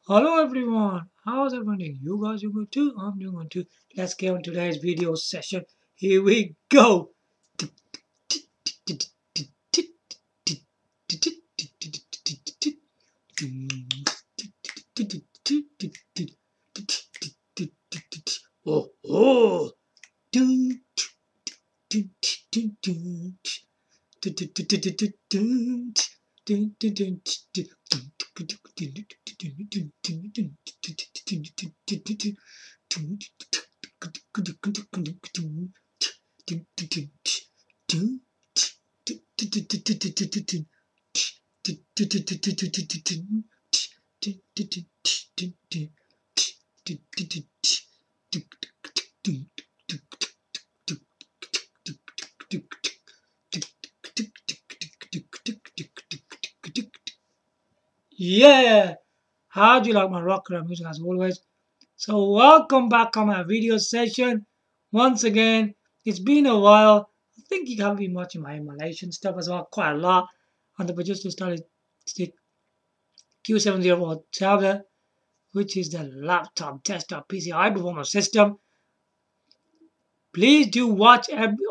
Hello everyone, how's everyone doing? You guys are good too? I'm doing good too. Let's get on today's video session. Here we go. Oh, oh. Yeah! How do you like my rock rap music as always? So welcome back on my video session. Once again, it's been a while. I think you have been watching my emulation stuff as well, quite a lot on the Fujitsu Stylistic Q704 tablet, which is the laptop desktop PC high performance system. Please do watch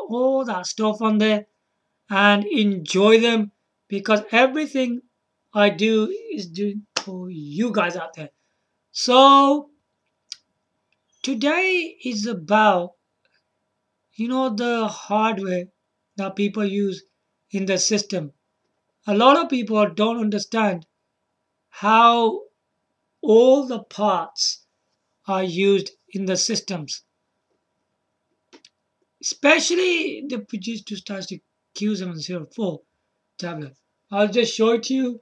all that stuff on there and enjoy them because everything I do is doing for you guys out there. So today is about the hardware that people use in the system. A lot of people don't understand how all the parts are used in the systems, especially the Fujitsu Stylistic Q704 tablet. I'll just show it to you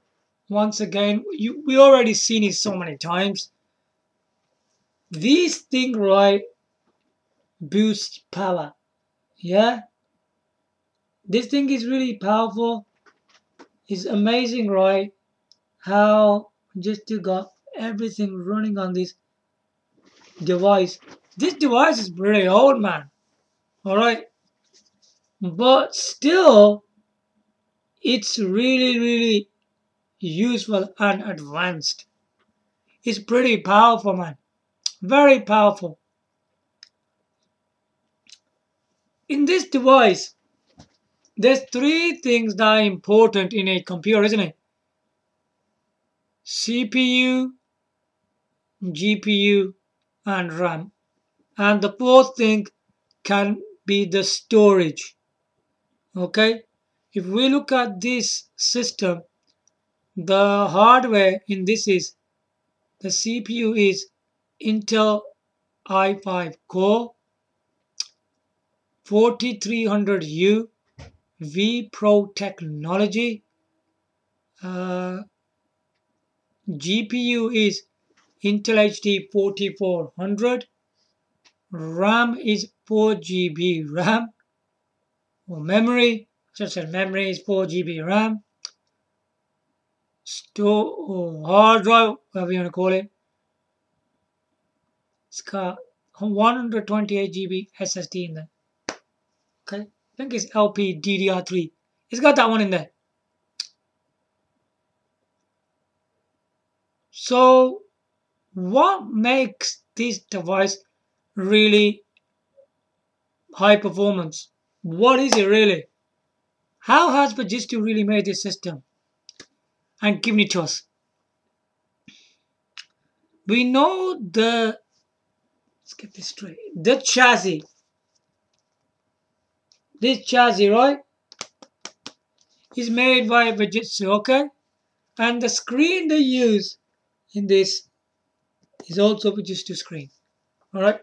once again. We already seen it so many times. This thing right boosts power. Yeah, this thing is really powerful. It's amazing, right? How just you got everything running on this device. This device is pretty old, man. All right, but still, it's really useful and advanced. It's pretty powerful, man. Very powerful. In this device, there's three things that are important in a computer, isn't it? CPU, GPU, and RAM. And the fourth thing can be the storage. Okay? If we look at this system, the hardware in this is the CPU is Intel i5 Core 4300U V Pro technology. GPU is Intel HD 4400. RAM is 4 GB RAM. Or memory, just as memory is 4 GB RAM. Store or hard drive, whatever you want to call it. It's got 128 GB SSD in there. Okay, I think it's LPDDR3. It's got that one in there. So, what makes this device really high performance? What is it really? How has Fujitsu really made this system and given it to us? We know let's get this straight. The chassis. This chassis, right, is made by Fujitsu, okay? And the screen they use in this is also Fujitsu screen. Alright?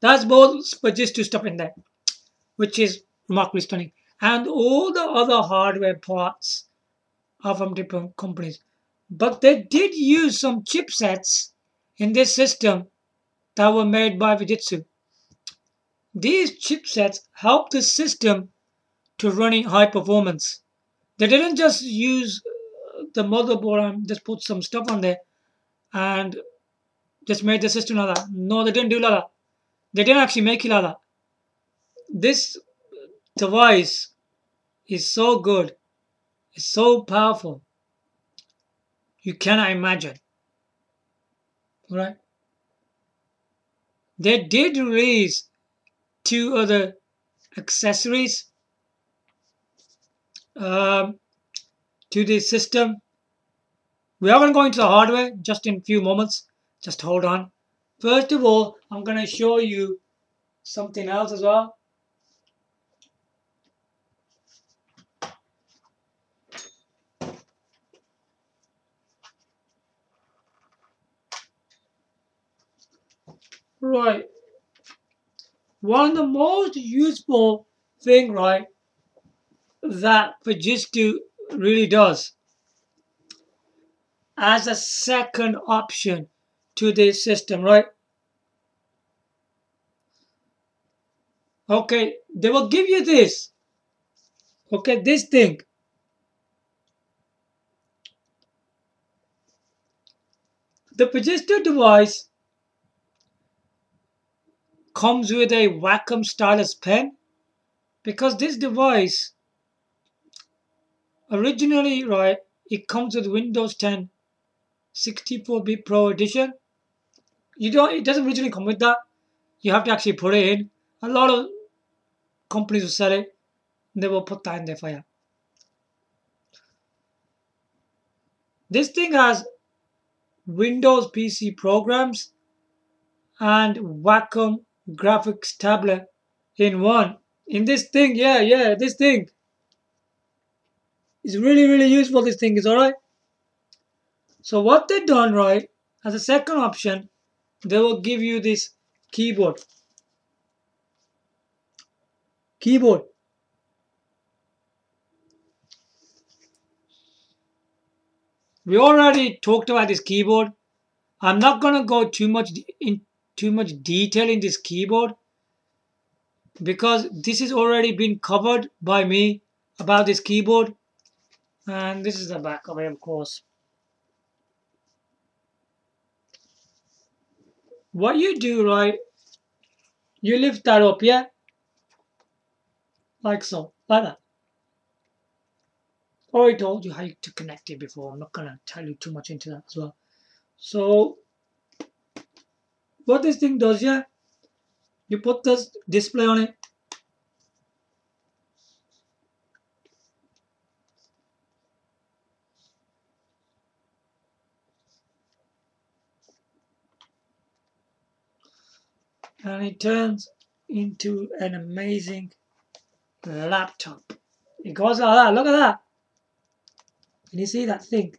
That's both Fujitsu stuff in there, which is remarkably stunning. And all the other hardware parts are from different companies. But they did use some chipsets in this system that were made by Fujitsu. These chipsets help the system to run in high performance. They didn't just use the motherboard and just put some stuff on there and just made the system like that. No, they didn't do like that. They didn't actually make it like that. This device is so good. It's so powerful. You cannot imagine. right? They did release two other accessories um, to this system. We are going to go into the hardware just in a few moments. Just hold on. First of all, I'm going to show you something else as well. Right. One of the most useful thing, right, that Fujitsu really does as a second option to this system, right? Okay, they will give you this. Okay, this thing. The Fujitsu device comes with a Wacom stylus pen because this device originally, right, it comes with Windows 10 64-bit Pro Edition. It doesn't originally come with that. You have to actually put it in. A lot of companies will sell it. They will put that in there for you. This thing has Windows PC programs and Wacom graphics tablet in one. In this thing, this thing is really, really useful. This thing is alright. So what they've done, right, as a second option, they will give you this keyboard. Keyboard. We already talked about this keyboard. I'm not gonna go too much detail in this keyboard because this has already been covered by me about this keyboard. And this is the back of it, of course. What you do, right, you lift that up, yeah? Like so, like that. Already told you how to connect it before. I'm not gonna tell you too much into that as well. So what this thing does, yeah, you put this display on it. And it turns into an amazing laptop. It goes like that. Look at that. Can you see that thing?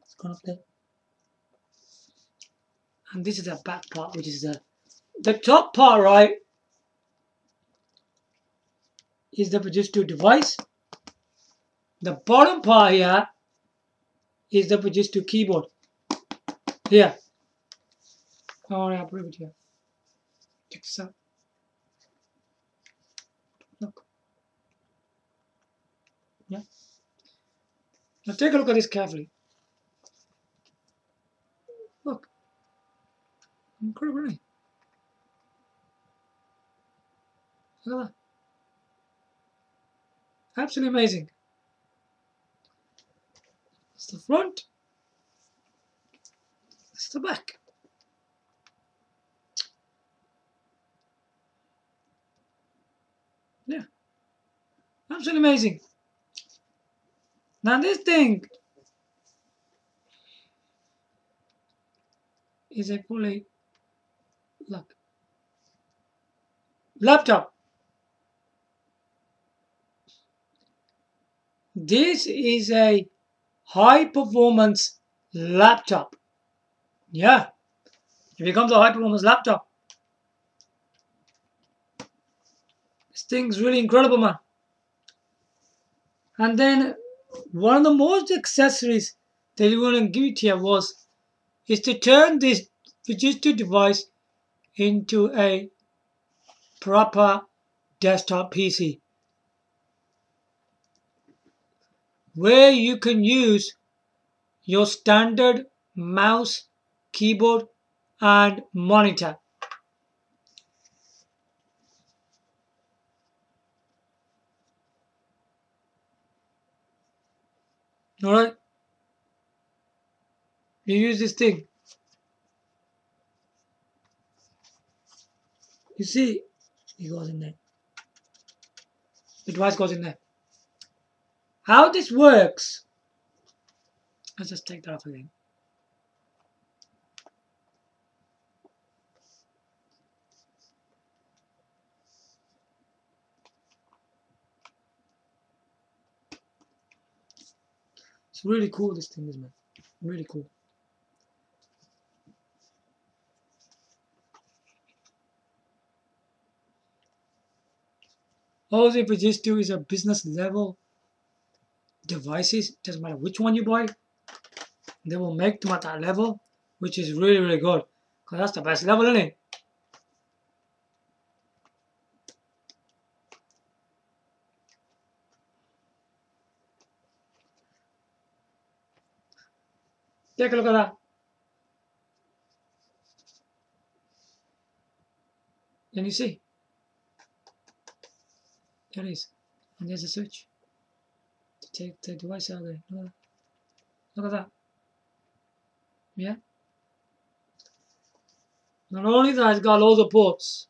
It's gone up there. And this is the back part, which is the top part, right, is the Fujitsu device. The bottom part here is the Fujitsu keyboard. Here. Oh, yeah, put it here. Check this out. Look. Yeah. Now take a look at this carefully. Look. Incredible, right? Look at that. Absolutely amazing. It's the front. It's the back. Yeah. Absolutely amazing. Now this thing is a fully look laptop. This is a high performance laptop. Yeah, it becomes a high performance laptop. This thing's really incredible, man. And then one of the most accessories that you want to give it here is to turn this Fujitsu device into a proper desktop PC where you can use your standard mouse, keyboard, and monitor. Alright? You use this thing. You see, it goes in there. The device goes in there. How this works, let's just take that off again. It's really cool, this thing is, man. Really cool. All they just do is a business level devices. Doesn't matter which one you buy, they will make them at that level, which is really, really good. Because that's the best level, isn't it? Take a look at that. Can you see? There it is. And there's a switch to take the device out of there. Look at that. Yeah? Not only that, it's got loads of ports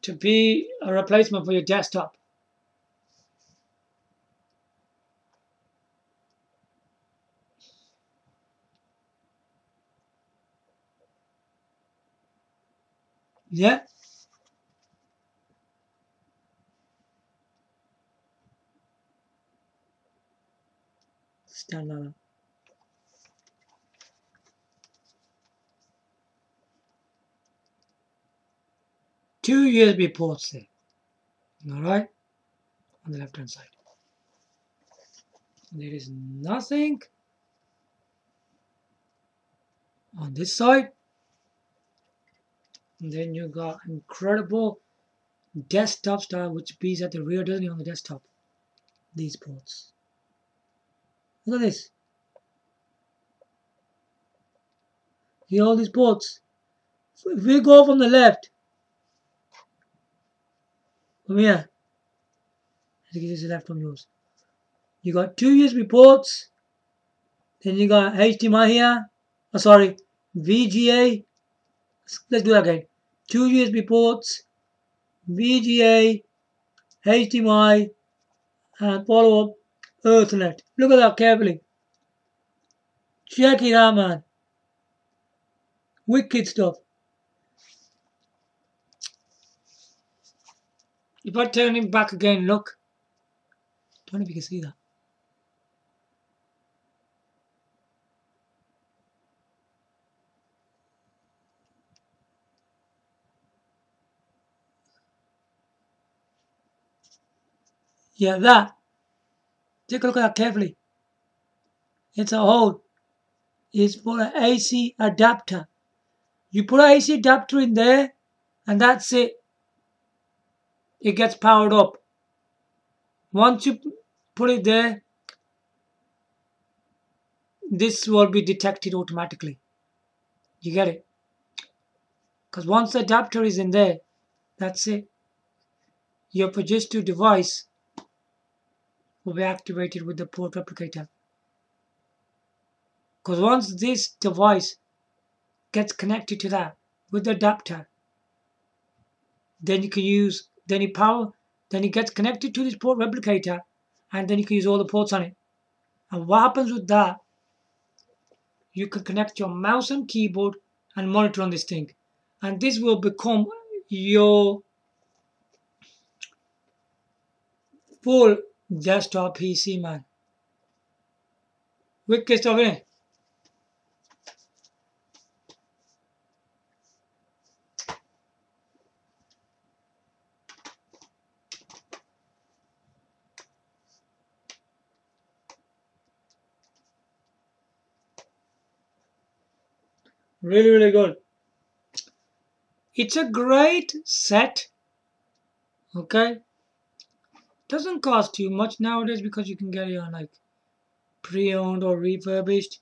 to be a replacement for your desktop. Yeah? Stand like that. Two USB ports there. Alright? On the left hand side. There is nothing on this side. And then you got incredible desktop style, which bees at the rear, doesn't it, on the desktop? These ports. Look at this. See all these ports? If we go from the left, from here, I think this is left from yours. You got two USB ports, then you got HDMI here. Oh, sorry, VGA. Let's do that again. Two USB ports, VGA, HDMI, and follow up Ethernet. Look at that carefully. Check it out, man. Wicked stuff. If I turn him back again, look. Don't know if you can see that. Yeah, that. Take a look at that carefully. It's a hole. It's for an AC adapter. You put an AC adapter in there, and that's it. It gets powered up. Once you put it there, this will be detected automatically. You get it? Because once the adapter is in there, that's it. Your Fujitsu device will be activated with the port replicator. Because once this device gets connected to that with the adapter, then you can use, then it gets connected to this port replicator, and then you can use all the ports on it. And what happens with that, you can connect your mouse and keyboard and monitor on this thing. And this will become your full desktop PC, man. Wicked stuff, innit? Really, really good. It's a great set. Okay? Doesn't cost too much nowadays because you can get it on like pre-owned or refurbished.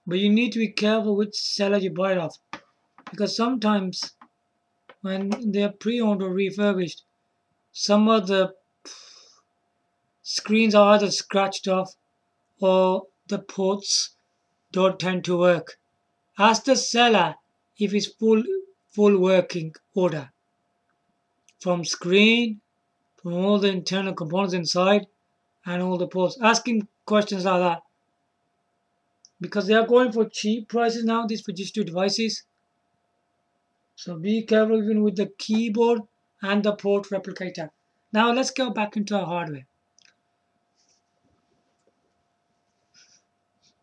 But you need to be careful which seller you buy it off. Because sometimes when they're pre-owned or refurbished, some of the screens are either scratched off or the ports don't tend to work. Ask the seller if it's full working order. From screen, from all the internal components inside, and all the ports. Asking questions like that. Because they are going for cheap prices now, these Fujitsu devices. So be careful even with the keyboard and the port replicator. Now let's go back into our hardware.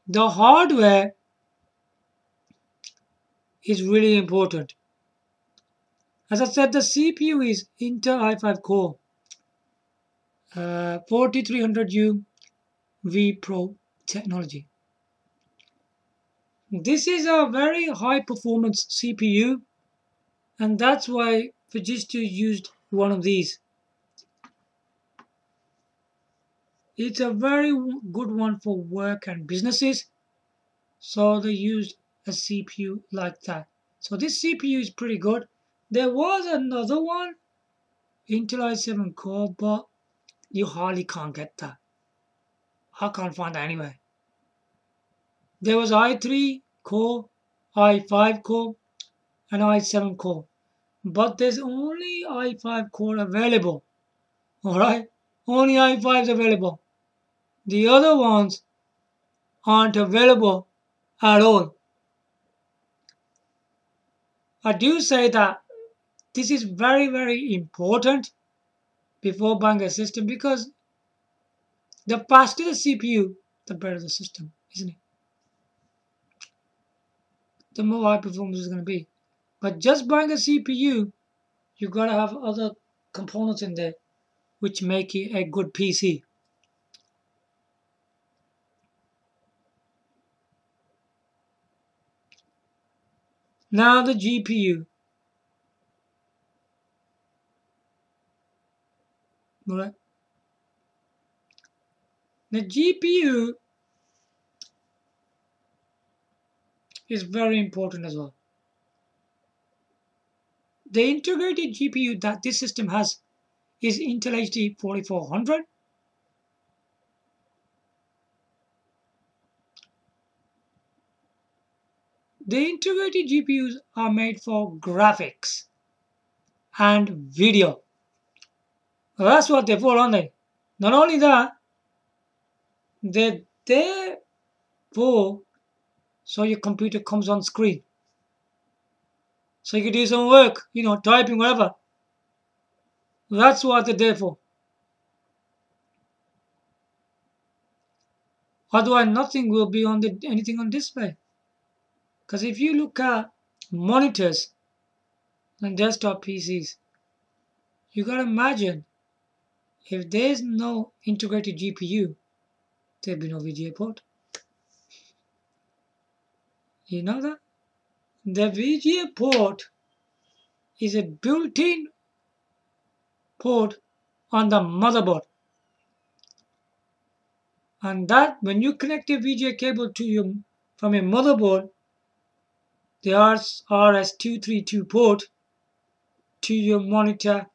The hardware is really important. As I said, the CPU is Intel i5 core 4300U V Pro technology. This is a very high performance CPU, and that's why Fujitsu used one of these. It's a very good one for work and businesses, so they used a CPU like that. So this CPU is pretty good. There was another one, Intel i7 core, but you hardly can't get that. I can't find that anywhere. There was i3 core, i5 core, and i7 core, but there's only i5 core available. Alright, only i5 is available. The other ones aren't available at all. I do say that this is very, very important before buying a system, because the faster the CPU, the better the system, isn't it? The more high performance is going to be. But just buying a CPU, you got to have other components in there which make it a good PC. Now the GPU. Alright. The GPU is very important as well. The integrated GPU that this system has is Intel HD 4400. The integrated GPUs are made for graphics and video. Well, that's what they're for, aren't they? Not only that, they're there for so your computer comes on screen. So you can do some work, typing, whatever. That's what they're there for. Otherwise, nothing will be on anything on display. Because if you look at monitors and desktop PCs, you gotta imagine if there's no integrated GPU, there'd be no VGA port. You know that? The VGA port is a built-in port on the motherboard. And that when you connect a VGA cable from your motherboard, the RS232 port to your monitor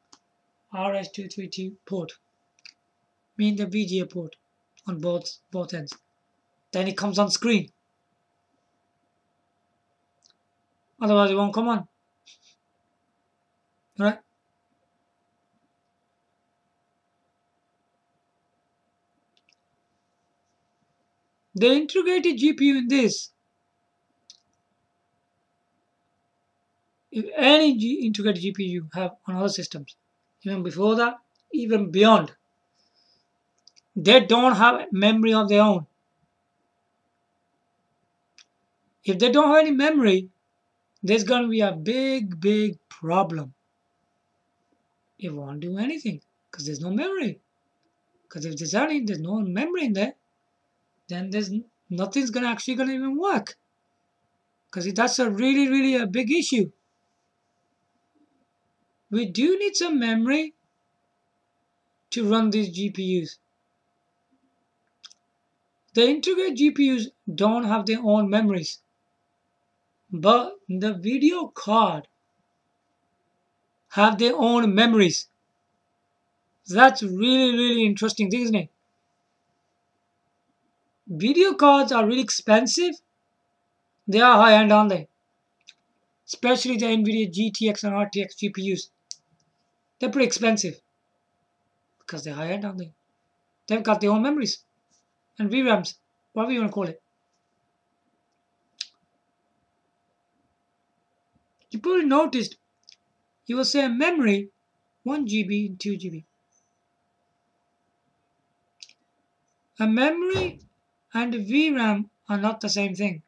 RS232 port, mean the VGA port on both ends. Then it comes on screen. Otherwise, it won't come on. Right? The integrated GPU in this, if any integrated GPU you have on other systems, even before that, even beyond, they don't have memory of their own. If they don't have any memory, there's going to be a big, big problem. It won't do anything because there's no memory. Because if there's no memory in there, then nothing's actually going to even work. Because that's a really, really a big issue. We do need some memory to run these GPUs. The integrated GPUs don't have their own memories. But the video card have their own memories. That's really, really interesting thing, isn't it? Video cards are really expensive. They are high-end, aren't they? especially the NVIDIA GTX and RTX GPUs. They're pretty expensive because they're high-end, aren't they? They've got their own memories and VRAMs, whatever you want to call it. You probably noticed you will say memory 1 GB and 2 GB. A memory and a VRAM are not the same thing.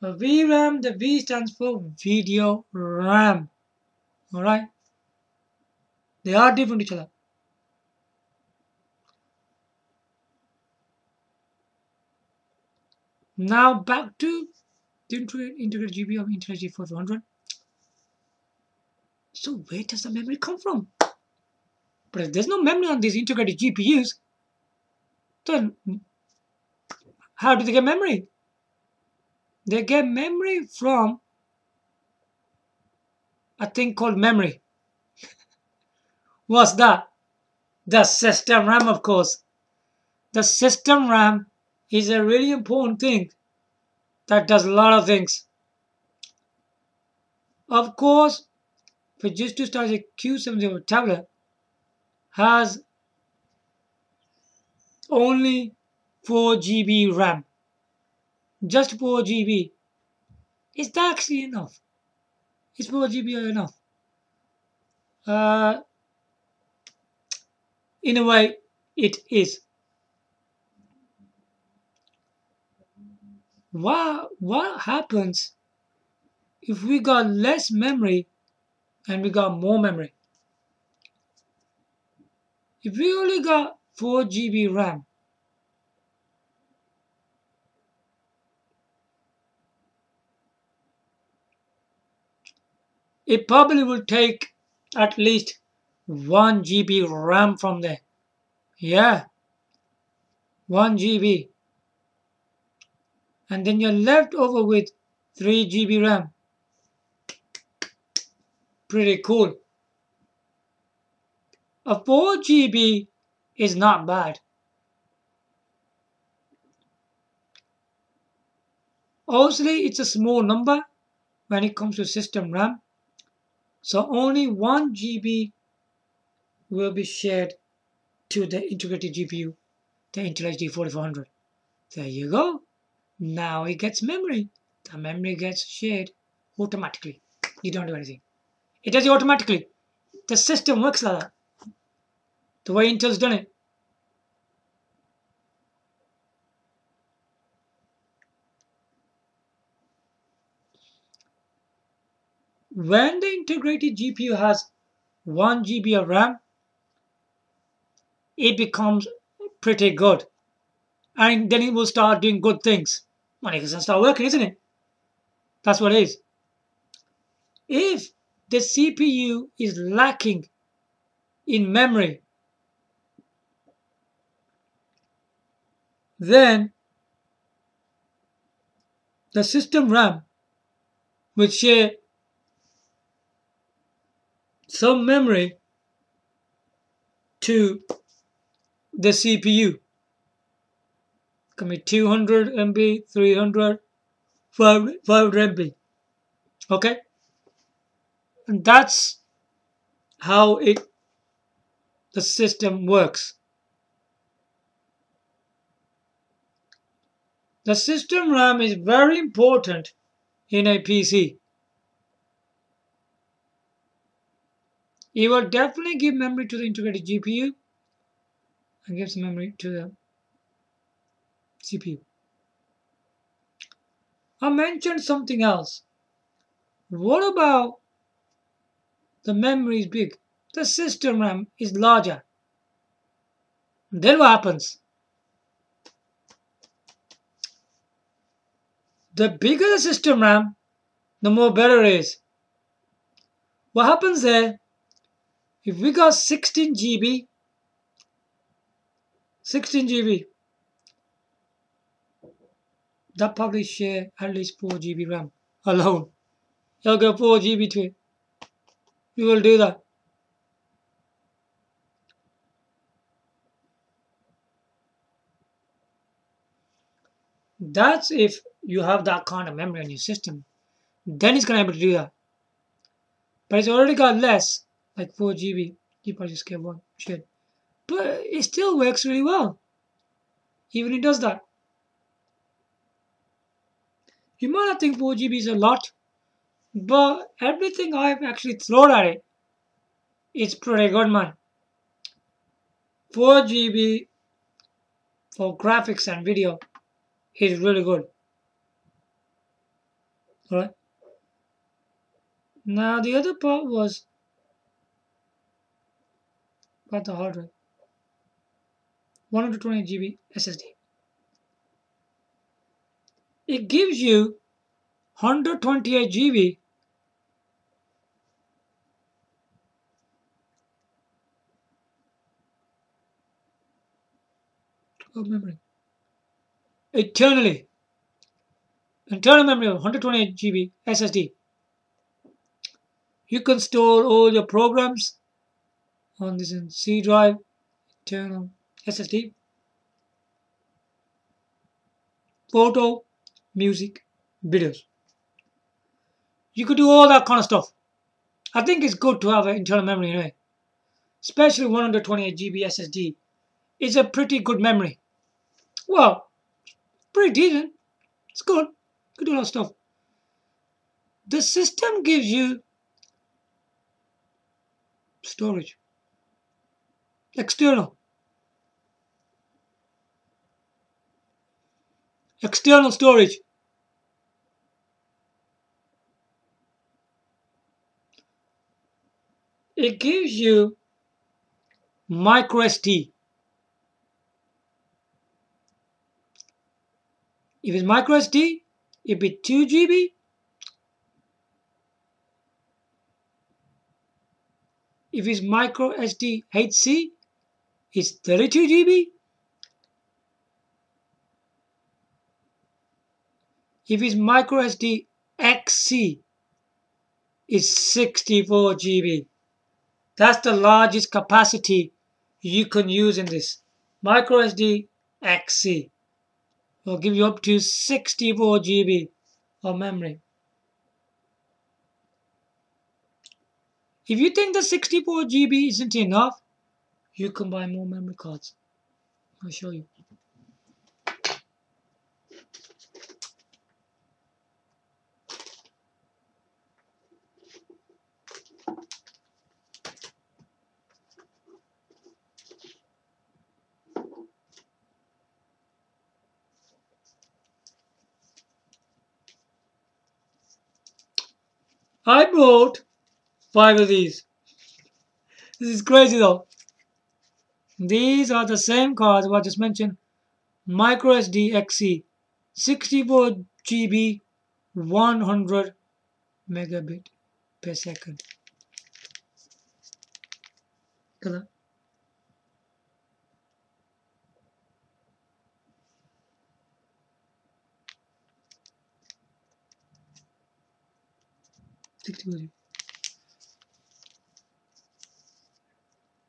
A VRAM, the V stands for video RAM. Alright? They are different to each other. Now back to the integrated GPU of Intel G4400. So where does the memory come from? But if there's no memory on these integrated GPUs, then how do they get memory? They get memory from a thing called memory. What's that? The system RAM, of course. The system RAM is a really important thing that does a lot of things. Of course, Fujitsu Stylistic Q704 tablet has only 4 GB RAM. Just 4 GB. Is that actually enough? Is 4 GB enough? In a way, it is. What happens if we got less memory and we got more memory? If we only got 4 GB RAM, it probably will take at least 1 GB RAM from there. Yeah, 1 GB. And then you're left over with 3 GB RAM. Pretty cool. A 4 GB is not bad. Obviously, it's a small number when it comes to system RAM. So only 1 GB will be shared to the integrated GPU, the Intel HD4400. There you go. Now it gets memory. The memory gets shared automatically. You don't do anything. It does it automatically. The system works like that. The way Intel's done it. When the integrated GPU has 1 GB of RAM, it becomes pretty good. And then it will start doing good things. Well, it can start working, isn't it? That's what it is. If the CPU is lacking in memory, then the system RAM will share some memory to the CPU. Can be 200 MB, 300, 500 MB. Okay? And that's how the system works. The system RAM is very important in a PC. It will definitely give memory to the integrated GPU and gives memory to the CPU. I mentioned something else. What about the memory is big? The system RAM is larger. Then what happens? The bigger the system RAM, the more better it is. What happens there? If we got 16 GB, that probably share at least 4 GB RAM alone. You'll get 4 GB to it. We will do that. That's if you have that kind of memory on your system. then it's gonna be able to do that. But it's already got less, like 4 GB. You probably just get one shit. But it still works really well. Even it does that. You might not think 4 GB is a lot, but everything I've actually thrown at it, it's pretty good, man. 4 GB for graphics and video is really good. Alright. Now the other part was about the hard drive. 128 GB SSD. It gives you 128 GB of memory. Eternally. Internal memory of 128 GB SSD. You can store all your programs on this in C drive, internal SSD. Photo, music, videos. You could do all that kind of stuff. I think it's good to have an internal memory anyway. Especially 128 GB SSD. It's a pretty good memory. Well, pretty decent. It's good. Could do a lot of stuff. The system gives you storage. External. External storage. It gives you Microsd. If it's Microsd, it'd be 2 GB. If it's Microsd HC, it's 32 GB. If it's Microsd XC, it's 64 GB. That's the largest capacity you can use in this. Microsd XC will give you up to 64 GB of memory. If you think the 64 GB isn't enough, you can buy more memory cards. I'll show you. I bought 5 of these. This is crazy though. These are the same cards I just mentioned. Microsd XC, 64 GB, 100 megabit per second. Color.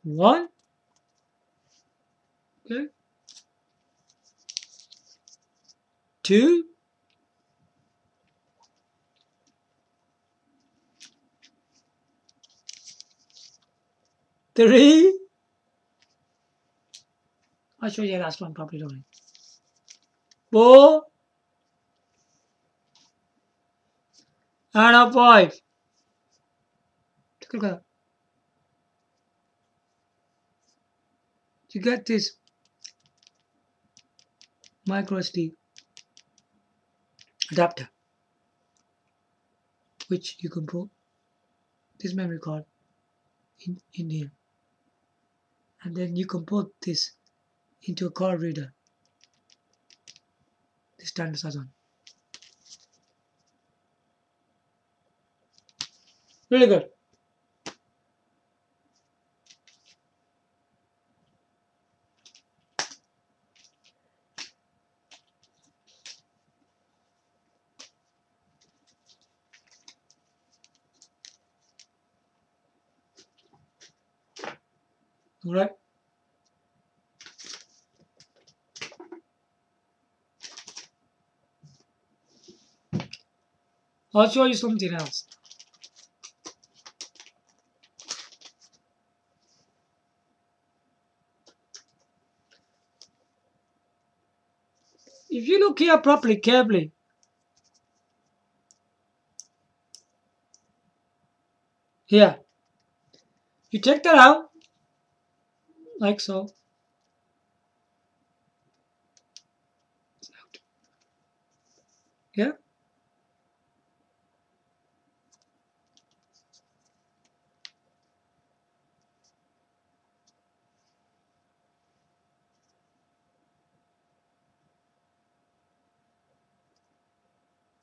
One. Okay. 2. 3. I'll show you the last one properly, don't I? 4. And a 5. Take a look at that. You get this Microsd adapter, which you can put this memory card in here, and then you can put this into a card reader, the standard size one. Really good. All right. I'll show you something else. If you look here properly, carefully, here, you take that out, like so. Yeah,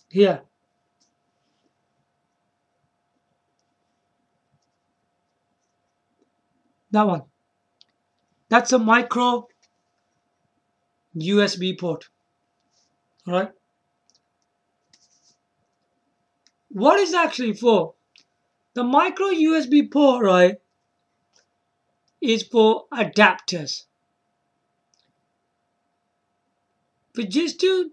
here. That one. That's a micro USB port. Alright. What is actually for? The micro USB port, right, is for adapters. Fujitsu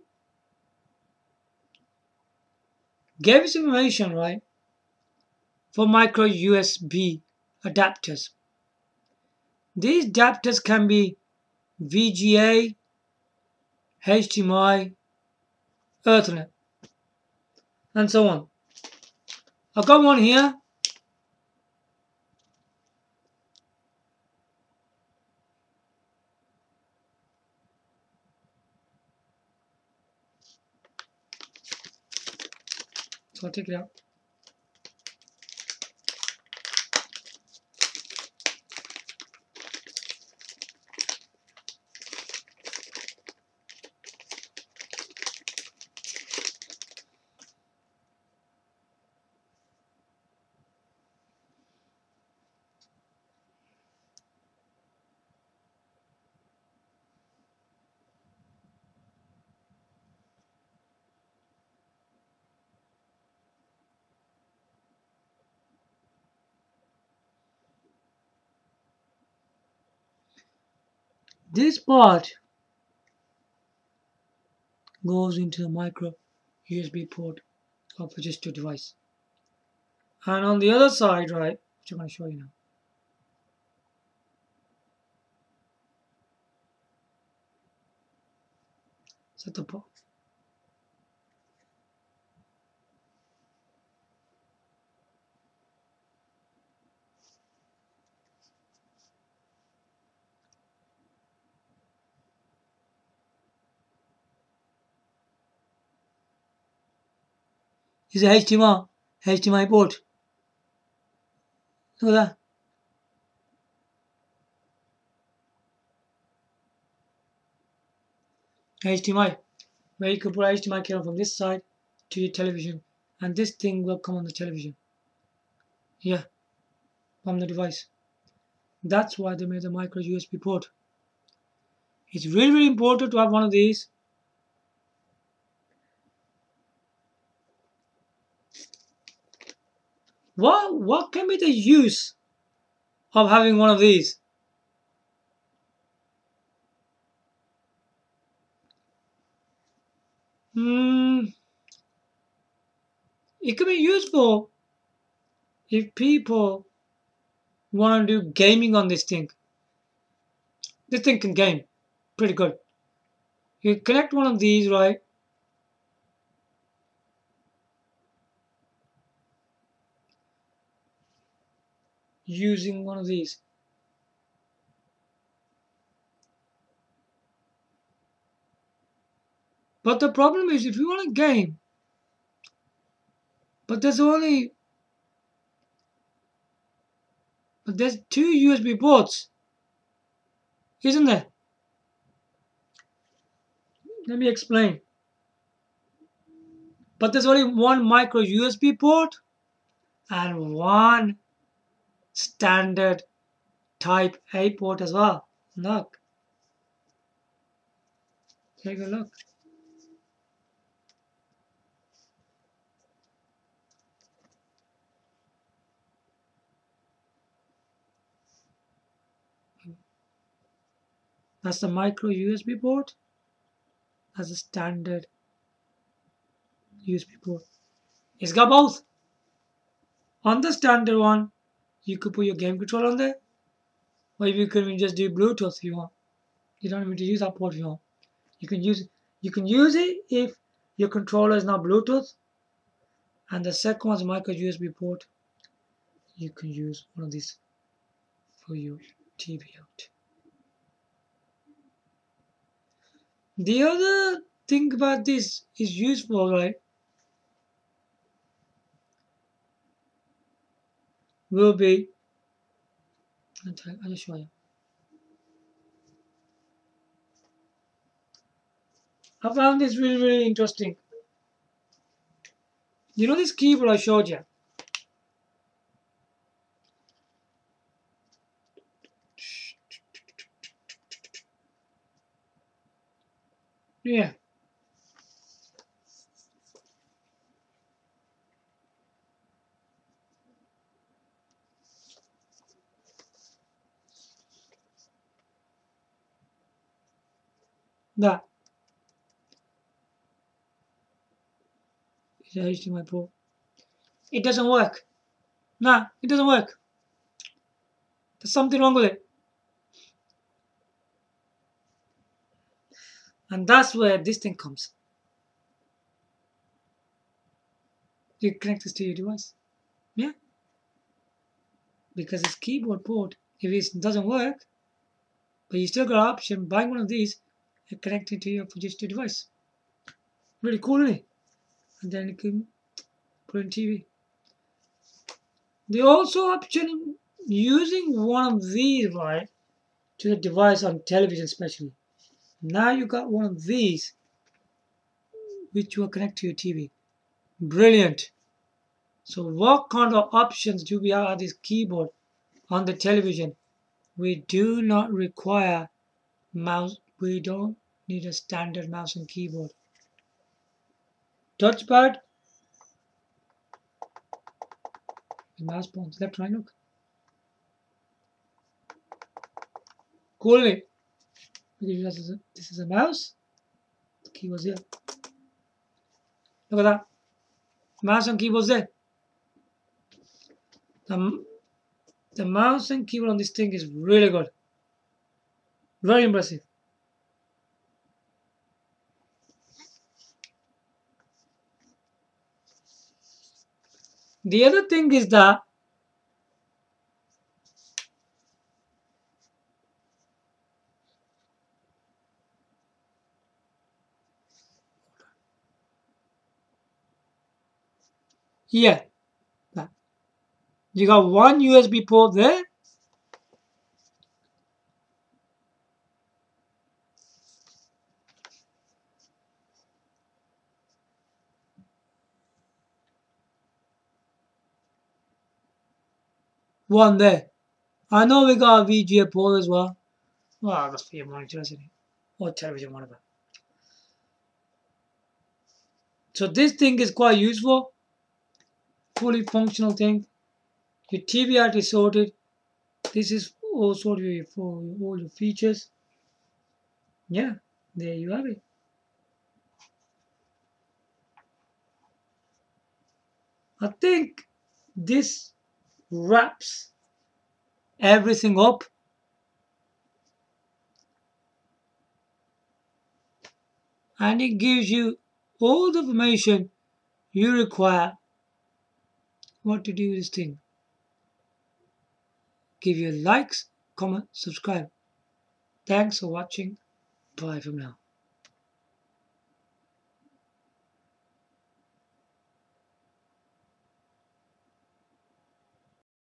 gave us information, right, for micro USB adapters. These adapters can be VGA, HDMI, Ethernet, and so on. I've got one here. So I'll take it out. This part goes into the micro USB port of a Fujitsu device. And on the other side, right, which I'm going to show you now. Set the port. Is a HDMI port. Look at that. HDMI, where you could put HDMI cable from this side to your television, and this thing will come on the television. Yeah, from the device. That's why they made the micro USB port. It's really, really important to have one of these. What can be the use of having one of these? It could be useful if people want to do gaming on this thing. This thing can game pretty good. You connect one of these, right? Using one of these. But the problem is if you want a game, but there's two USB ports, isn't there? Let me explain. But there's only one micro USB port and one standard type A port as well. Look. Take a look. That's the micro USB port. That's a standard USB port. It's got both. On the standard one, you could put your game controller on there, or you can just do Bluetooth if you want. You don't need to use that port if you want. You can use it if your controller is not Bluetooth, and the second one's a micro USB port. You can use one of these for your TV out. The other thing about this is useful, right? Will be, I'll just show you. I found this really, really interesting. You know this keyboard I showed you? Yeah. That is a HDMI port. It doesn't work. Nah, it doesn't work. There's something wrong with it. And that's where this thing comes. You connect this to your device. Yeah. Because it's keyboard port. If it doesn't work, but you still got an option buying one of these and connecting to your Fujitsu device. Really cool, isn't it? And then you can put in TV. The also option using one of these, right, to the device on television especially. Now you got one of these which will connect to your TV. Brilliant. So what kind of options do we have at this keyboard on the television? We do not require mouse. We don't need a standard mouse and keyboard. Touchpad. The mouse points left, right, look. Cool, isn't it? This is a mouse. The keyboard's here. Look at that. Mouse and keyboard's there. The mouse and keyboard on this thing is really good. Very impressive. The other thing is that yeah, you got one USB port there. One there. I know we got a VGA port as well. Well, that's for your monitor, isn't it? Or television, whatever. So this thing is quite useful. Fully functional thing. Your TV art is sorted. This is all sorted for all your features. Yeah, there you have it. I think this wraps everything up. And it gives you all the information you require what to do with this thing. Give your likes, comment, subscribe. Thanks for watching. Bye from now.